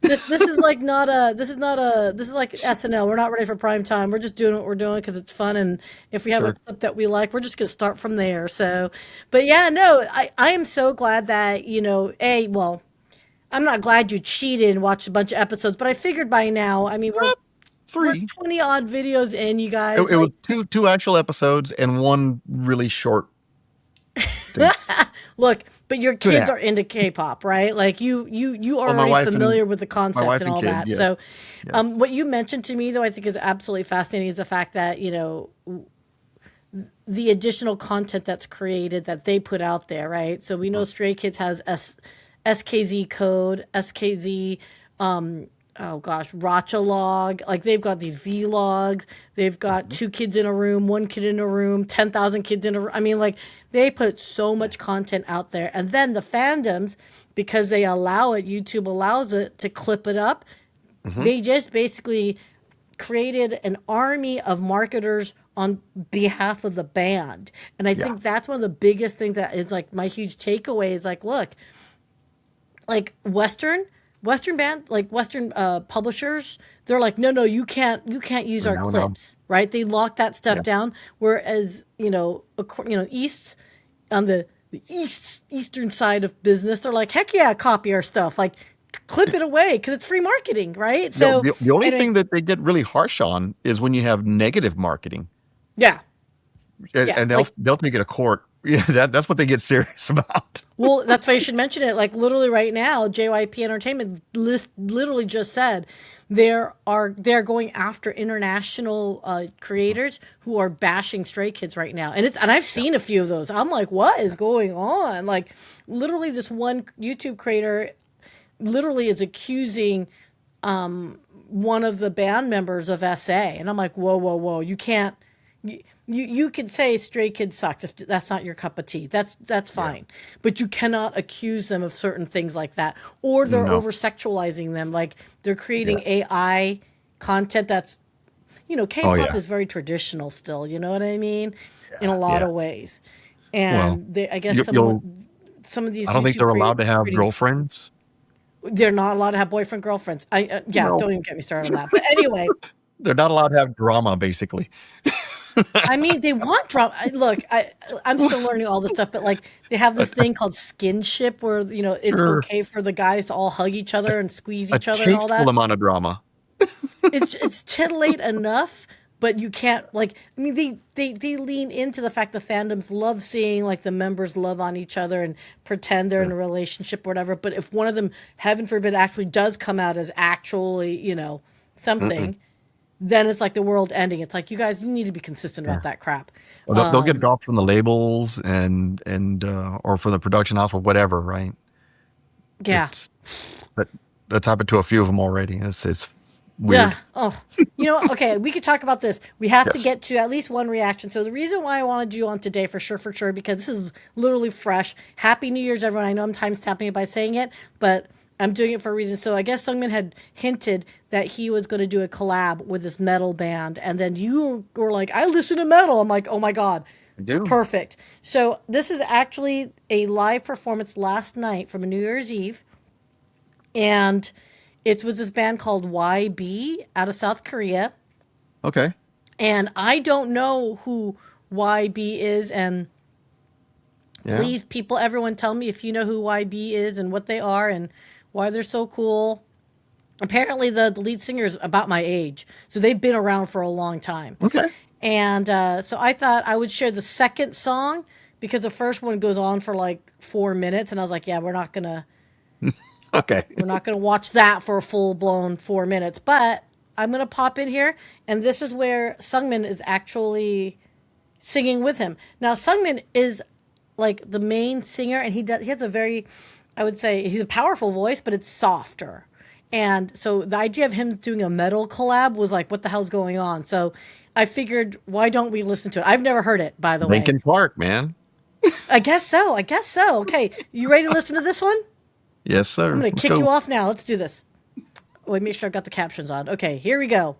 This is like not a this is like SNL. We're not ready for prime time. We're just doing what we're doing because it's fun, and if we have a Sure. clip that we like, we're just gonna start from there. So, but yeah, no, I am so glad that well, I'm not glad you cheated and watched a bunch of episodes, but I figured by now, I mean, we're Three. 20 odd videos in, you It, guys. it was Like, two actual episodes and one really short thing. look, but your Two and a kids half. are into K-pop, right? Like you are Well, my already wife and familiar with the my concept wife and and all kid, that. So, yes. Yes. what you mentioned to me, though, I think is absolutely fascinating, is the fact that the additional content that's created that they put out there, right? So we know Mhm. Stray Kids has SKZ code, SKZ, oh gosh, Racha log. Like they've got these vlogs. They've got Mhm. two kids in a room, one kid in a room, 10,000 kids in a room. I mean, like they put so much content out there. And then the fandoms, because they allow it, YouTube allows it to clip it up. Mhm. They just basically created an army of marketers on behalf of the band. And I Yeah. think that's one of the biggest things that is like my huge takeaway is like, look, like Western band, like Western publishers, they're like, no, you can't use our No, no. clips, right? They lock that stuff Yeah. down. Whereas, East on the eastern side of business, they're like, heck yeah, copy our stuff. Like clip it away because it's free marketing, right? The, So the the only anyway, thing that they get really harsh on is when you have negative marketing, yeah, and, yeah. and they'll Like, they'll take it to court. Yeah, that's what they get serious about. well, that's why you should mention it. Like literally right now, JYP Entertainment literally just said they're going after international creators who are bashing Stray Kids right now, and I've Yeah. seen a few of those. I'm like, what is going on? Like, literally, this one YouTube creator literally is accusing one of the band members of SA, and I'm like, whoa, you can't. You can say Stray Kids sucked if that's not your cup of tea. That's Yeah. fine, but you cannot accuse them of certain things like that, or they're No. over sexualizing them. Like they're Yeah. creating AI content that's Oh K-pop yeah. is very traditional still. You know what I mean? In a Yeah. lot Yeah. of ways, Well, and I guess you, you'll. some of these I don't think YouTube they're allowed to have creating girlfriends. they're not allowed to have boyfriend girlfriends. Yeah, No. don't even get me started on that. But anyway, They're not allowed to have drama, basically. I mean, they want drama. Look, I'm still learning all this stuff, but like they have this thing called skinship, where it's Sure. okay for the guys to all hug each other and squeeze A each other and all tasteful that. amount of drama. It's titillate enough, but you can't like. I mean, they lean into the fact the fandoms love seeing like the members love on each other and pretend they're in Sure. a relationship or whatever. But if one of them, heaven forbid, actually does come out as actually Mm-mm. something, then it's like the world ending. It's like you guys, you need to be consistent Yeah. about that crap. Well, they'll get dropped from the labels and or from the production house or whatever, right? Yeah, It's that that's happened to a few of them already. It's yeah. weird. Oh, okay, we could talk about this. We have to Yes. get to at least one reaction. So the reason why I wanted you on today for sure, because this is literally fresh. Happy New Year's, everyone. I know I'm time stamping it by saying it, but I'm doing it for a reason. So I guess Sungmin had hinted that he was going to do a collab with this metal band, and then you were like, "I listen to metal." I'm like, "Oh my god." I do. Perfect. So this is actually a live performance last night from a New Year's Eve, and it was this band called YB out of South Korea. Okay. And I don't know who YB is. And Yeah. please, people, everyone, tell me if you know who YB is and what they are and why they're so cool. Apparently, the lead singer is about my age, so they've been around for a long time. Okay. And so I thought I would share the second song because the first one goes on for like 4 minutes, and I was like, yeah, Okay. we're not gonna watch that for a full blown 4 minutes, but I'm gonna pop in here, and this is where Sungmin is actually singing with him. Now Sungmin is like the main singer, and he has a very, I would say, he's a powerful voice, but it's softer. And so the idea of him doing a metal collab was like, what the hell's going on? So I figured, why don't we listen to it? I've never heard it, by the way. Lincoln Park, man. I guess so. I guess so. Okay, you ready to listen to this one? Yes, I'm sir. gonna Let's kick you go. off now. Let's do this. Wait, make sure I've got the captions on. Okay, here we go.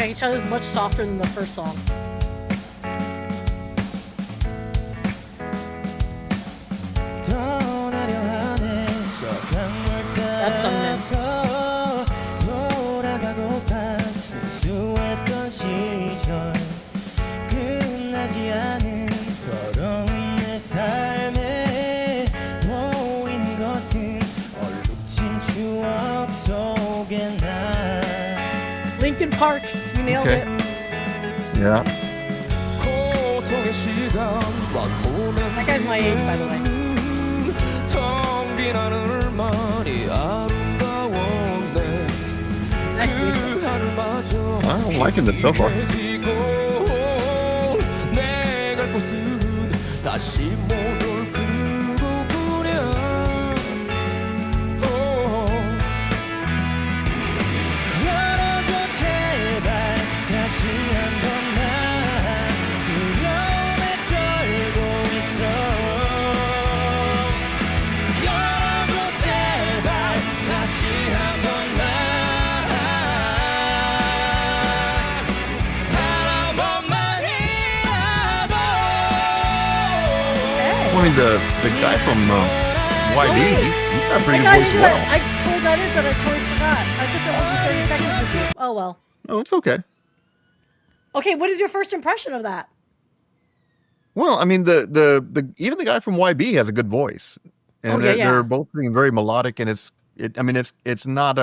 can tell it's much softer than the first song. That's Seungmin. Linkin Park, you nailed it. Yeah. That guy's my age, by the way. I'm liking this so far. I mean, the guy from YB, he's got a pretty good voice as well. I pulled that in, but I totally forgot. I took it over 30 seconds with you. Oh, well. Oh, it's okay. Okay, what is your first impression of that? Well, I mean, the even the guy from YB has a good voice, and they're both being very melodic, and it's not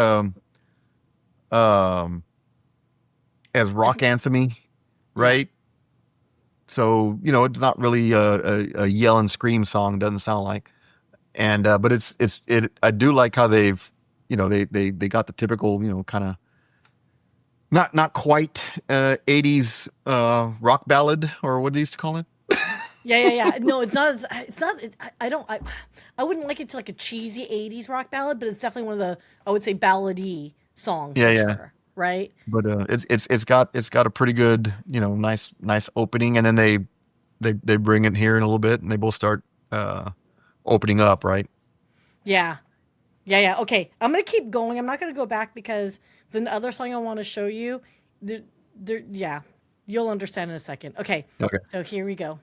as rock anthem-y, right? So, you know, it's not really a yell and scream song, doesn't sound like. And but I do like how they've, you know, they got the typical, you know, kind of not quite 80s rock ballad, or what they used to call it. Yeah. No, it's not. I wouldn't like it to like a cheesy 80s rock ballad, but it's definitely one of the, I would say, ballady songs. Yeah. Sure, right? But it's got a pretty good, you know, nice opening, and then they bring it here in a little bit, and they both start opening up, right? Yeah. Okay, I'm gonna keep going. I'm not gonna go back because the other song I want to show you, yeah, you'll understand in a second. Okay. So here we go.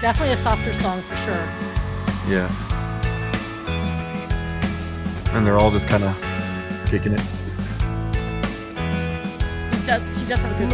Definitely a softer song for sure. Yeah. And they're all just kind of kicking it. He does have a good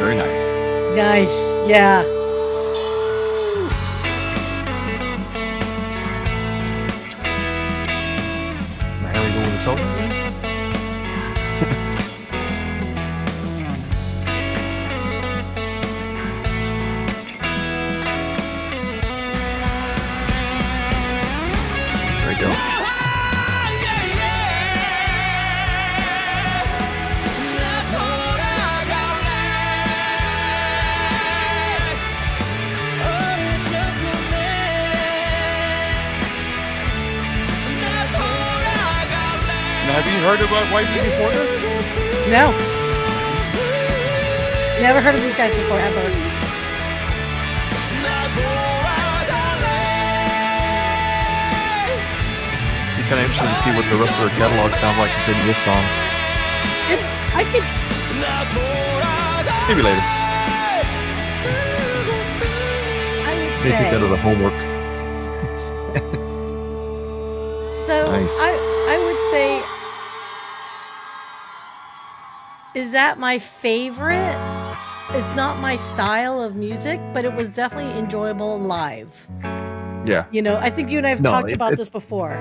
Very nice. Nice, yeah. Now we go with the solo. There we go. Have you heard about YB before this? No. Never heard of these guys before, ever. kind of interested to see what the rest of their catalog sounds like compared to this song. I could Maybe later. I would They take that as say a homework. so. Nice. I would say, is that my favorite? It's not my style of music, but it was definitely enjoyable live. Yeah. You know, I think you and I have No, talked about it- this before.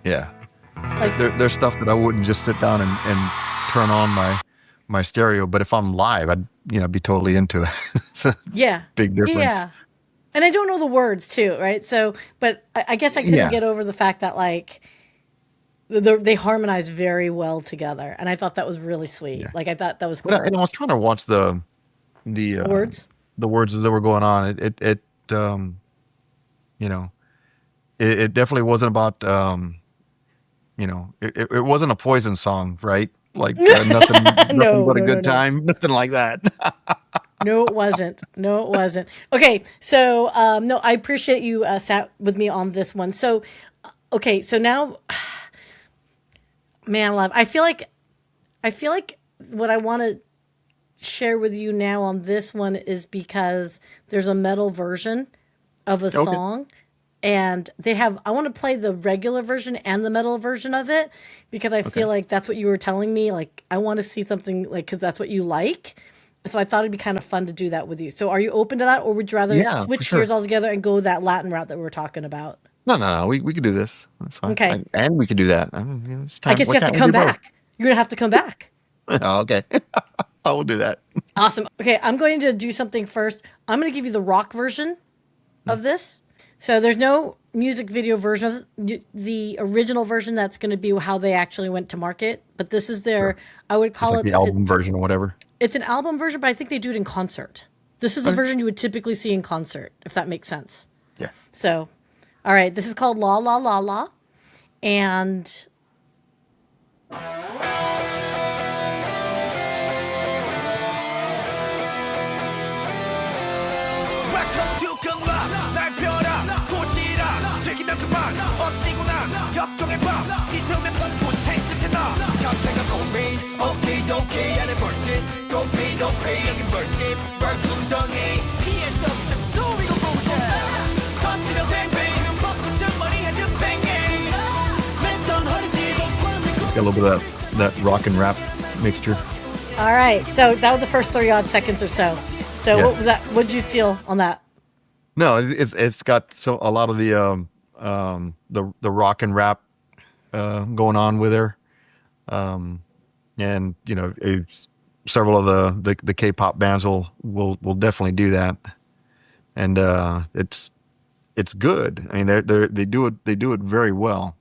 Yeah. Like, There's stuff that I wouldn't just sit down and turn on my stereo, but if I'm live, I'd be totally into it. It's a yeah, big difference. yeah. And I don't know the words too, right? So, but I guess I couldn't Yeah. get over the fact that like they harmonize very well together, and I thought that was really sweet. Yeah. Like I thought that was cool. But I was trying to watch the Words. the words that were going on. It it definitely wasn't about it wasn't a Poison song, right? Like nothing No, but a no, good no. time, nothing like that. No, it wasn't. No, it wasn't. Okay, so no, I appreciate you sat with me on this one. So, okay, so now, man, alive, I feel like what I want to share with you now on this one is because there's a metal version of a song, and I want to play the regular version and the metal version of it because I feel like that's what you were telling me. Like, I want to see something like, because that's what you like. So I thought it'd be kind of fun to do that with you. So are you open to that, or would you rather Yeah, switch for sure. gears altogether and go that Latin route that we were talking about? No. We could do this. That's fine. Okay. And we could do that. It's time. I guess What you have time to would come you vote? back. You're going to have to come back. Oh, okay. I will do that. Awesome. Okay, I'm going to do something first. I'm going to give you the rock version of this. So there's no music video version of the original version. That's going to be how they actually went to market. But this is their, I would It's call like it the album version or whatever. It's an album version, but I think they do it in concert. This is the version you would typically see in concert, if that makes sense. Yeah. So, all right, this is called La La La La, and Welcome to Collab 날 펴라 도시라 즐기면 그만 어찌구나 역경의 밤 지수면 곳곳에 끝에 나 참새가 고민 오케이 안에 벌집 도피 여기 벌집 벌구성이 피할 수 없음 소리고 보자 터지려 뱅뱅 벅벅한 머리 헤드 뱅뱅 맨던 허리띠도 Got a little bit of that rock and rap mixture. all right. So that was the first 30 odd seconds or so. So Yeah. what was that? What did you feel on that? No, it's got a lot of the rock and rap going on with her, and several of the K-pop bands will definitely do that, and it's good. I mean they do it very well.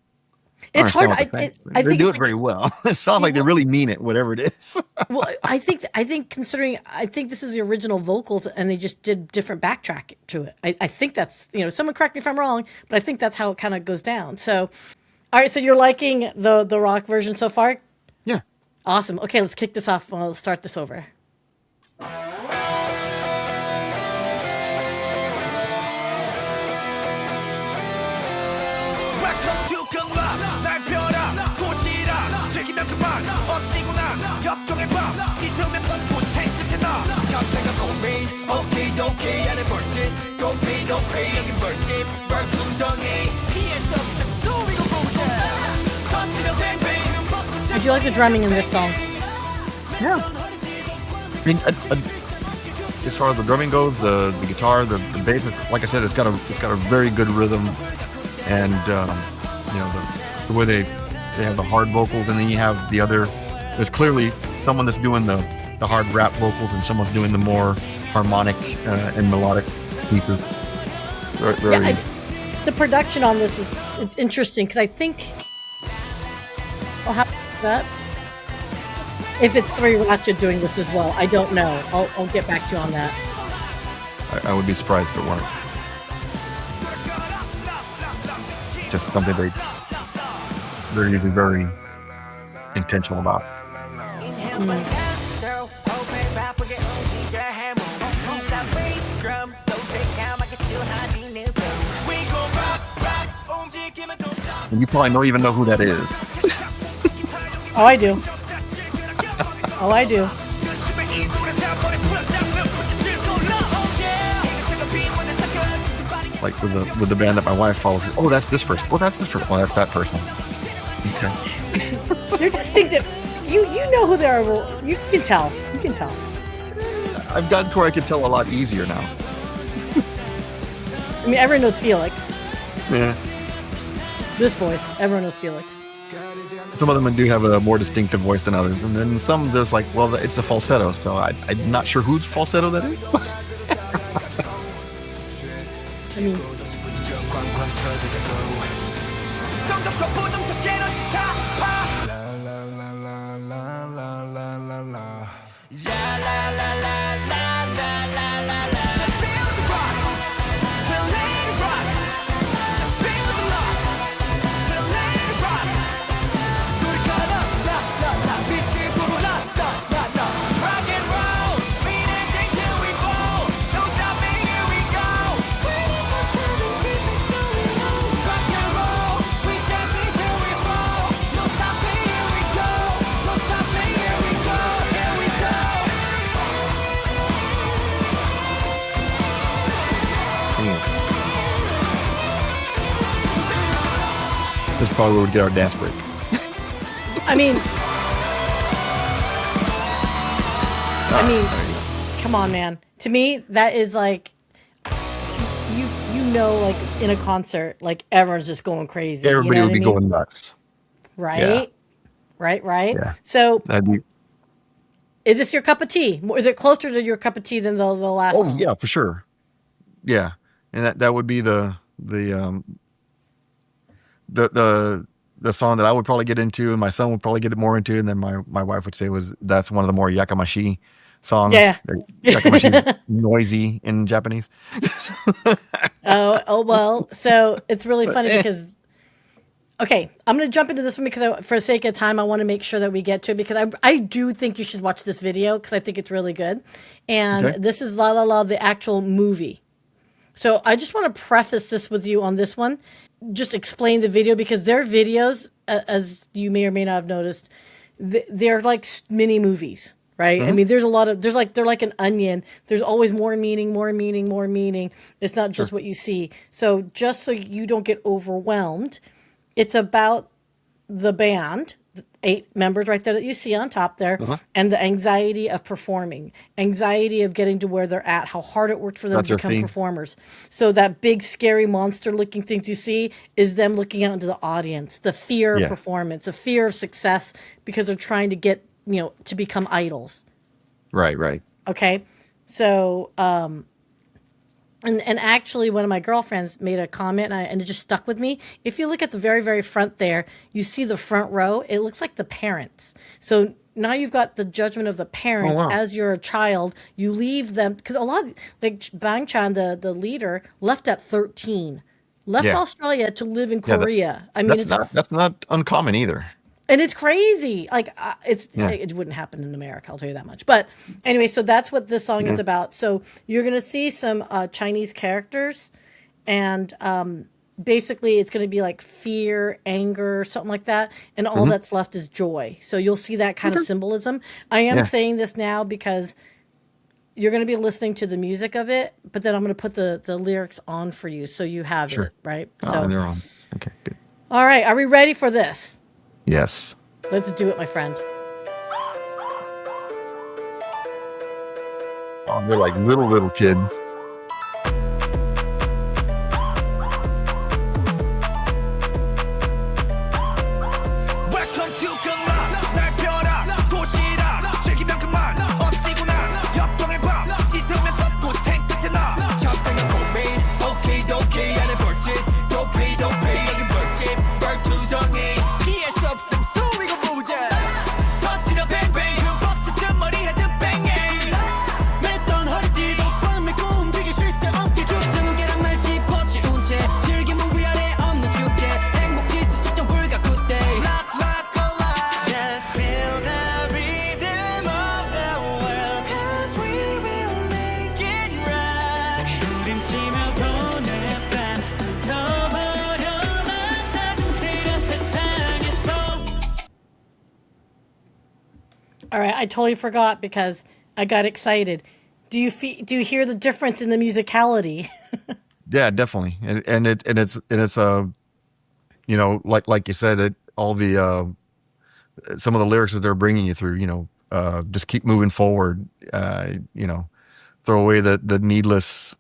I It's don't hard. understand what I they think do it's it very well. It sounds like they really mean it, whatever it is. well, I think considering, I think this is the original vocals and they just did different backtrack to it. I think that's, someone correct me if I'm wrong, but I think that's how it kind of goes down. So, all right. So you're liking the rock version so far? Yeah. Awesome. Okay. Let's kick this off. I'll start this over. Welcome to Collab 날 펴라 도시라 즐기면 그만 어찌구나 역경의 밤 지수면 곳곳에 끝에 나 참새가 고민 오케이 안에 벌집 도피 여기 벌집 벌구성이 피할 수 없음 소리고 보자 터지려 뱅뱅 Did you like the drumming in this song? Yeah. I mean, as far as the drumming goes, the guitar, the bass, like I said, it's got a very good rhythm, and the way they have the hard vocals, and then you have the other. There's clearly someone that's doing the hard rap vocals, and someone's doing the more harmonic and melodic pieces. Very, The production on this it's interesting because I think I'll have that. If it's 3 Ratchet doing this as well, I don't know. I'll get back to you on that. I would be surprised if it weren't. Just something they're usually very intentional about. We gon' rock, 움직이면 don't stop. And you probably don't even know who that is. Oh, I do. Oh, I do. Like with the band that my wife follows. Oh, that's this person. Oh, that's this person. Oh, that's that person. Okay. You're distinctive. You know who they are. You can tell. You can tell. I've gotten to where I can tell a lot easier now. I mean, everyone knows Felix. Yeah. This voice, everyone knows Felix. Some of them do have a more distinctive voice than others, and then some there's like, well, it's a falsetto, so I'm not sure whose falsetto that is. I mean, That's probably where we get our dance break. I mean, come on, man. To me, that is like, you know, like in a concert, like everyone's just going crazy. Everybody would be going nuts. Right? Yeah. Right? Yeah. So, That'd be, is this your cup of tea? Is it closer to your cup of tea than the last oh, song? yeah, for sure. Yeah. And that would be the song that I would probably get into, and my son would probably get more into, and then my wife would say that's one of the more yakamashi songs. Yeah. Yakamashi noisy in Japanese. Oh well. So it's really funny because, okay, I'm going to jump into this one because for the sake of time, I want to make sure that we get to it because I do think you should watch this video because I think it's really good. And This is LaLaLa, the actual movie. So I just want to preface this with you on this one. Just explain the video because their videos, as you may or may not have noticed, they're like mini movies, right? I mean, they're like an onion. There's always more meaning. It's not just what you see. So just so you don't get overwhelmed, it's about the band, 8 members right there that you see on top there, and the anxiety of performing, anxiety of getting to where they're at, how hard it worked for them to become performers. So that big, scary monster-looking things you see is them looking out into the audience, the fear of performance, the fear of success because they're trying to get, to become idols. Right. Okay? So, And actually, one of my girlfriends made a comment, and it just stuck with me. If you look at the very, very front there, you see the front row. It looks like the parents. So now you've got the judgment of the parents. As you're a child. You leave them because a lot, like Bang Chan, the leader, left at 13, left Australia to live in Korea. That's not uncommon either. And it's crazy. Like it wouldn't happen in America, I'll tell you that much. But anyway, so that's what this song is about. So you're going to see some Chinese characters, and basically it's going to be like fear, anger, something like that, and all that's left is joy. So you'll see that kind of symbolism. I am saying this now because you're going to be listening to the music of it, but then I'm going to put the lyrics on for you so you have it, right? So they're on. Okay, good. All right, are we ready for this? Yes. Let's do it, my friend. Oh, they're like little kids. Welcome to Collab. 날 펴라 도시라 즐기면 그만 엎지구나 역동의 밤 지새우면 벚꽃 생끝에 나 잡생각 고민 오케이 안에 벌집 도피 여기 벌집 벌투성이 피할 수 없음 소리가 무제 서치러 뱅뱅 흠뻑 젖은 머리 하듯 뱅뱅 맸던 허리띠도 꽉 메고 I totally forgot because I got excited. Do you hear the difference in the musicality? Yeah, definitely. It's like you said, all the some of the lyrics that they're bringing you through, just keep moving forward, throw away the needless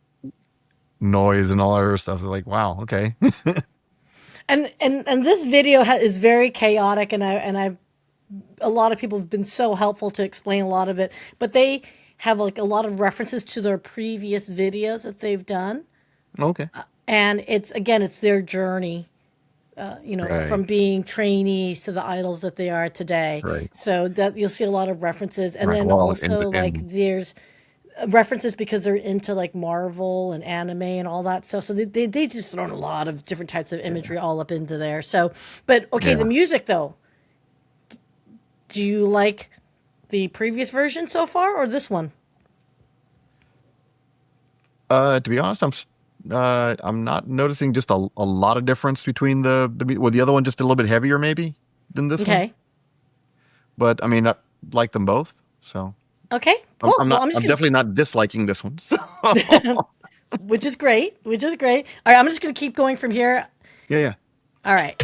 noise and all that other stuff. It's like, wow, okay. And this video is very chaotic, and a lot of people have been so helpful to explain a lot of it, but they have like a lot of references to their previous videos that they've done. Okay. And it's their journey, Right. from being trainees to the idols that they are today. Right. So that you'll see a lot of references, and Right. then Well, also like there's references because they're into like Marvel and anime and all that stuff. So they just thrown a lot of different types of imagery all up into there. So, but okay, the music though. Do you like the previous version so far or this one? To be honest, I'm not noticing just a lot of difference between the other one just a little bit heavier maybe than this one. Okay. But I mean, I like them both. So Okay. Cool. I'm Well, I'm definitely not disliking this one. So. which is great. Which is great. All right, I'm just gonna keep going from here. Yeah. All right.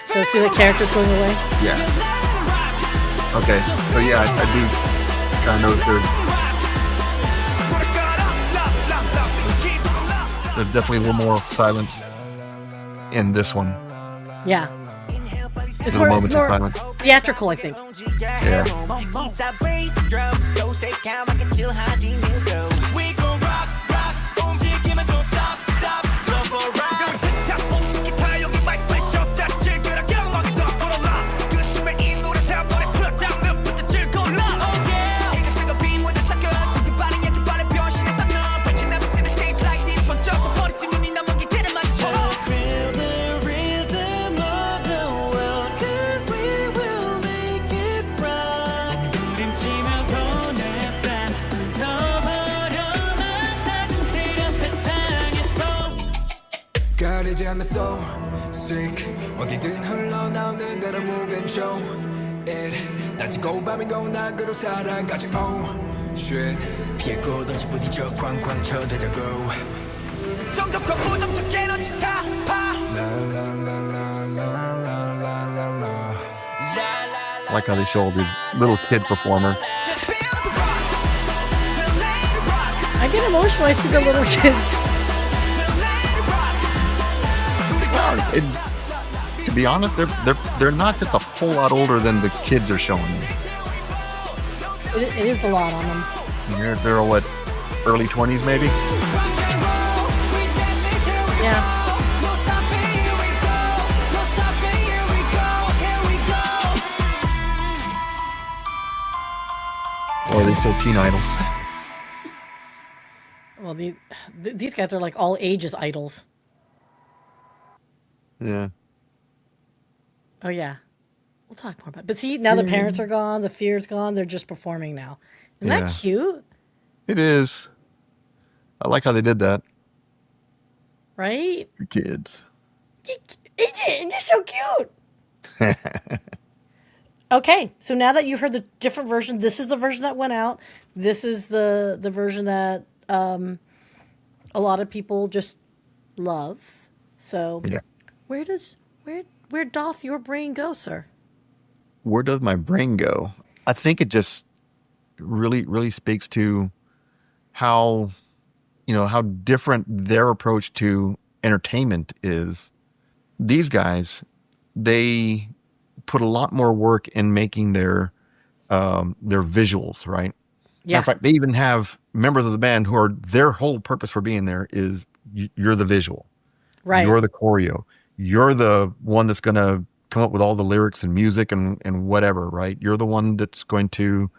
So see the characters going away? Yeah. Okay. So yeah, I do kind of notice there's definitely a little more silence in this one. Yeah. It's Little more moments of silence. theatrical, I think. Yeah. 가리지 않는 so sick 어디든 흘러나오는 대로 move and show it 낮이고 밤이고 낙으로 살아가지 oh shit 피해 곳 없이 부딪혀 쾅쾅 쳐대자고 정적과 부정적 에너지 타파 I like how they show all these little kid performers. I get emotional when I see the little kids. To be honest, they're not just a whole lot older than the kids are showing me. It is a lot on them. They're what, early 20s maybe? Yeah. Or are they still teen idols? Well, these guys are like all ages idols. Yeah. Oh yeah, we'll talk more about it. But see, now the parents are gone, the fear's gone, they're just performing now. Isn't that cute? It is. I like how they did that. Right? The kids. It's just so cute. Okay, so now that you've heard the different version, this is the version that went out. This is the version that a lot of people just love. So Yeah. where doth your brain go, sir? Where does my brain go? I think it just really speaks to how different their approach to entertainment is. These guys, they put a lot more work in making their visuals, right? Yeah. In fact, they even have members of the band who are their whole purpose for being there is you're the visual. Right. You're the choreo. You're the one that's going to come up with all the lyrics and music and whatever, right? You're the one that's going to,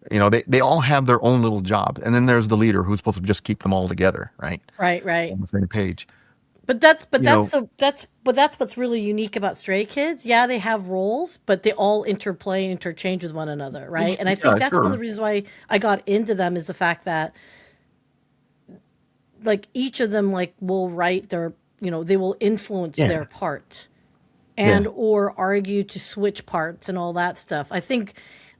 they all have their own little job. And then there's the leader who's supposed to just keep them all together, right? Right. On the same page. But that's what's really unique about Stray Kids. Yeah, they have roles, but they all interplay and interchange with one another, right? And I think that's one of the reasons why I got into them is the fact that like each of them like will write their, they will influence their part. and Yeah. or argue to switch parts and all that stuff. I think,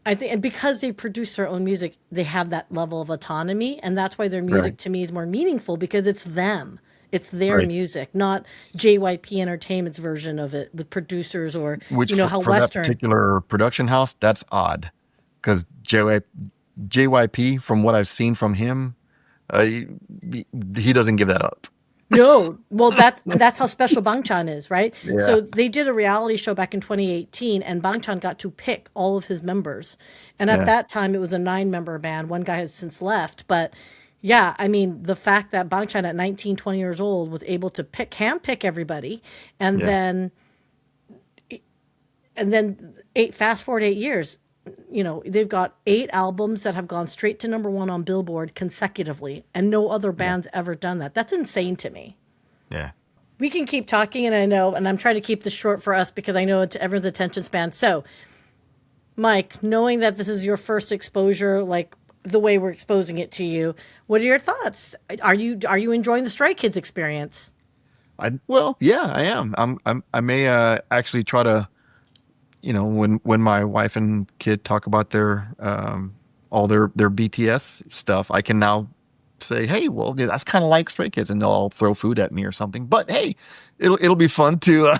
and because they produce their own music, they have that level of autonomy, and that's why their music Right. to me is more meaningful because it's them. It's their Right. music, not JYP Entertainment's version of it with producers or Which how for that Western. particular production house, that's odd, because JYP, from what I've seen from him, he doesn't give that up. No, well, that's how special Bangchan is, right? Yeah. So they did a reality show back in 2018, and Bangchan got to pick all of his members. And at Yeah. that time, it was a 9-member band. One guy has since left, but yeah, I mean, the fact that Bangchan at 19, 20 years old was able to handpick everybody, and Yeah. then fast forward 8 years, they've got 8 albums that have gone straight to #1 on Billboard consecutively, and no other band's ever done that. That's insane to me. Yeah. We can keep talking, and I'm trying to keep this short for us because I know it's everyone's attention span. So, Mike, knowing that this is your first exposure, like the way we're exposing it to you, what are your thoughts? Are you enjoying the Stray Kids experience? Well, yeah, I am. I may actually try to, when my wife and kid talk about their all their BTS stuff, I can now say, hey, well, yeah, that's kind of like Stray Kids, and they'll all throw food at me or something. But hey, it'll be fun to.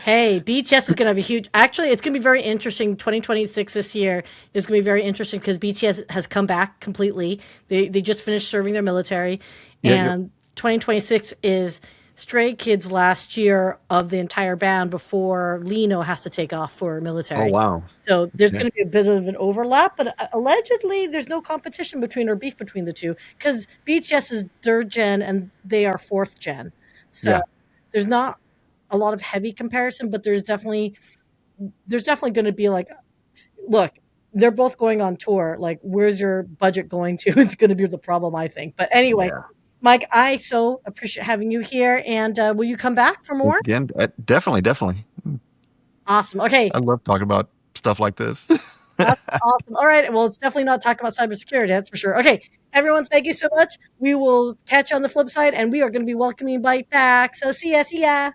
Hey, BTS is going to have a huge. Actually, it's going to be very interesting. 2026 this year is going to be very interesting because BTS has come back completely. They just finished serving their military, Yeah. and 2026 is Stray Kids' last year of the entire band before Lino has to take off for military. Oh, wow. So there's Okay. going to be a bit of an overlap, but allegedly there's no competition between or beef between the two because BTS is 3rd gen and they are 4th gen. So Yeah. there's not a lot of heavy comparison, but there's definitely going to be like, look, they're both going on tour. Like, where's your budget going to? It's going to be the problem, I think. But anyway, Yeah. Mike, I so appreciate having you here, and will you come back for more? Once again, definitely. Awesome. Okay, I love talking about stuff like this. that's awesome. All right, well, it's definitely not talking about cybersecurity, that's for sure. Okay, everyone, thank you so much. We will catch you on the flip side, and we are going to be welcoming Bite back. So see ya.